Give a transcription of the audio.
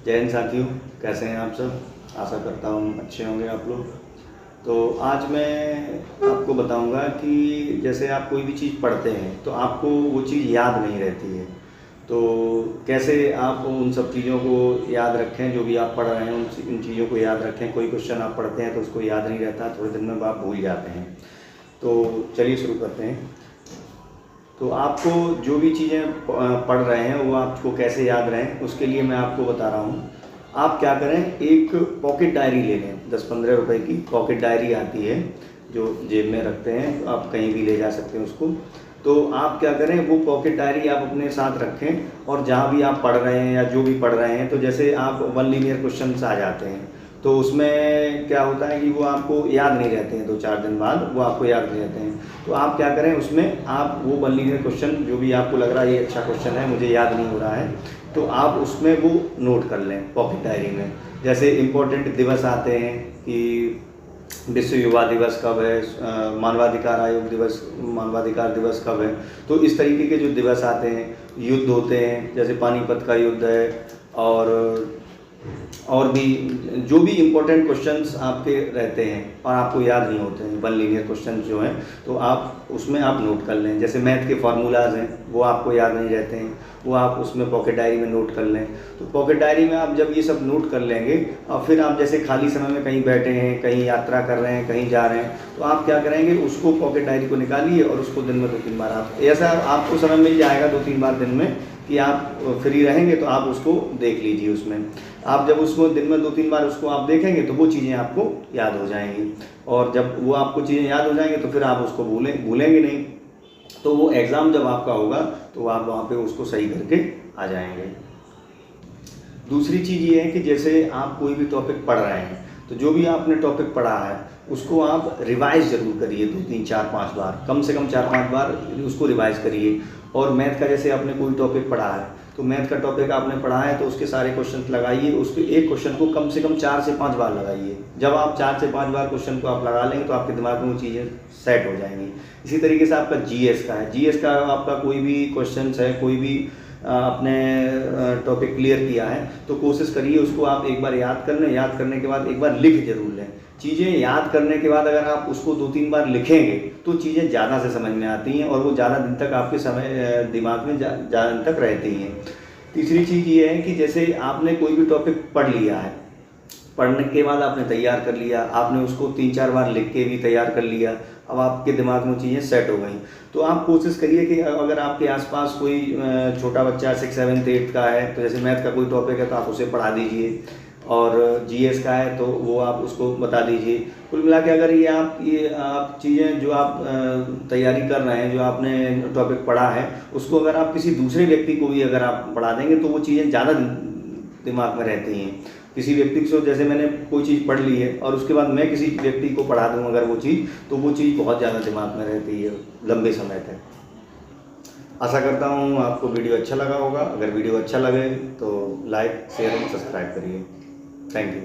जय हिंद साथियों, कैसे हैं आप सब। आशा करता हूँ अच्छे होंगे आप लोग। तो आज मैं आपको बताऊंगा कि जैसे आप कोई भी चीज़ पढ़ते हैं तो आपको वो चीज़ याद नहीं रहती है, तो कैसे आप उन सब चीज़ों को याद रखें। जो भी आप पढ़ रहे हैं उन चीज़ों को याद रखें। कोई क्वेश्चन आप पढ़ते हैं तो उसको याद नहीं रहता, थोड़े दिन में आप भूल जाते हैं। तो चलिए शुरू करते हैं। तो आपको जो भी चीज़ें पढ़ रहे हैं वो आपको कैसे याद रहें, उसके लिए मैं आपको बता रहा हूँ। आप क्या करें, एक पॉकेट डायरी ले लें। 10-15 रुपए की पॉकेट डायरी आती है जो जेब में रखते हैं, तो आप कहीं भी ले जा सकते हैं उसको। तो आप क्या करें, वो पॉकेट डायरी आप अपने साथ रखें और जहाँ भी आप पढ़ रहे हैं या जो भी पढ़ रहे हैं, तो जैसे आप वन लीनियर क्वेश्चन आ जाते हैं तो उसमें क्या होता है कि वो आपको याद नहीं रहते हैं, 2-4 दिन बाद वो आपको याद नहीं रहते हैं। तो आप क्या करें, उसमें आप वो वन लीनियर क्वेश्चन जो भी आपको लग रहा है ये अच्छा क्वेश्चन है, मुझे याद नहीं हो रहा है, तो आप उसमें वो नोट कर लें पॉकेट डायरी में। जैसे इम्पोर्टेंट दिवस आते हैं कि विश्व युवा दिवस कब है, मानवाधिकार आयोग दिवस, मानवाधिकार दिवस कब है, तो इस तरीके के जो दिवस आते हैं, युद्ध होते हैं जैसे पानीपत का युद्ध है, और भी जो भी इम्पोर्टेंट क्वेश्चंस आपके रहते हैं और आपको याद नहीं होते हैं, वन लीनियर क्वेश्चंस जो हैं, तो आप उसमें आप नोट कर लें। जैसे मैथ के फार्मूलाज हैं वो आपको याद नहीं रहते हैं, वो आप उसमें पॉकेट डायरी में नोट कर लें। तो पॉकेट डायरी में आप जब ये सब नोट कर लेंगे और फिर आप जैसे खाली समय में कहीं बैठे हैं, कहीं यात्रा कर रहे हैं, कहीं जा रहे हैं, तो आप क्या करेंगे, उसको पॉकेट डायरी को निकालिए और उसको दिन में 2-3 बार आप ऐसा आपको समय मिल जाएगा 2-3 बार दिन में कि आप फ्री रहेंगे तो आप उसको देख लीजिए। उसमें आप जब उसको दिन में 2-3 बार उसको आप देखेंगे तो वो चीज़ें आपको याद हो जाएंगी, और जब वो आपको चीज़ें याद हो जाएंगी तो फिर आप उसको भूलेंगे नहीं। तो वो एग्ज़ाम जब आपका होगा तो आप वहाँ पे उसको सही करके आ जाएंगे। दूसरी चीज़ ये है कि जैसे आप कोई भी टॉपिक पढ़ रहे हैं तो जो भी आपने टॉपिक पढ़ा है उसको आप रिवाइज ज़रूर करिए, 2-3-4-5 बार, कम से कम 4-5 बार उसको रिवाइज करिए। और मैथ का जैसे आपने कोई टॉपिक पढ़ा है तो मैथ का टॉपिक आपने पढ़ा है तो उसके सारे क्वेश्चन लगाइए, उसके एक क्वेश्चन को कम से कम 4 से 5 बार लगाइए। जब आप 4 से 5 बार क्वेश्चन को आप लगा लेंगे तो आपके दिमाग में वो चीज़ें सेट हो जाएंगी। इसी तरीके से आपका जीएस का है, जीएस का आपका कोई भी क्वेश्चन है, कोई भी आपने टॉपिक क्लियर किया है तो कोशिश करिए उसको आप एक बार याद कर लें। याद करने के बाद एक बार लिख जरूर लें। चीज़ें याद करने के बाद अगर आप उसको 2-3 बार लिखेंगे तो चीज़ें ज़्यादा से समझ में आती हैं और वो ज़्यादा दिन तक आपके दिमाग में ज़्यादा दिन तक रहती हैं। तीसरी चीज़ ये है कि जैसे आपने कोई भी टॉपिक पढ़ लिया है, पढ़ने के बाद आपने तैयार कर लिया, आपने उसको 3-4 बार लिख के भी तैयार कर लिया, अब आपके दिमाग में चीज़ें सेट हो गई। तो आप कोशिश करिए कि अगर आपके आसपास कोई छोटा बच्चा 6, 7, 8 का है तो जैसे मैथ का कोई टॉपिक है तो आप उसे पढ़ा दीजिए, और जीएस का है तो वो आप उसको बता दीजिए। कुल मिला के अगर ये आप चीज़ें जो आप तैयारी कर रहे हैं, जो आपने टॉपिक पढ़ा है, उसको अगर आप किसी दूसरे व्यक्ति को भी अगर आप पढ़ा देंगे तो वो चीज़ें ज़्यादा दिमाग में रहती हैं। किसी व्यक्ति को जैसे मैंने कोई चीज़ पढ़ ली है और उसके बाद मैं किसी व्यक्ति को पढ़ा दूँ अगर वो चीज़, तो वो चीज़ बहुत ज़्यादा दिमाग में रहती है लंबे समय तक। आशा करता हूँ आपको वीडियो अच्छा लगा होगा। अगर वीडियो अच्छा लगे तो लाइक, शेयर और सब्सक्राइब करिए। Thank you.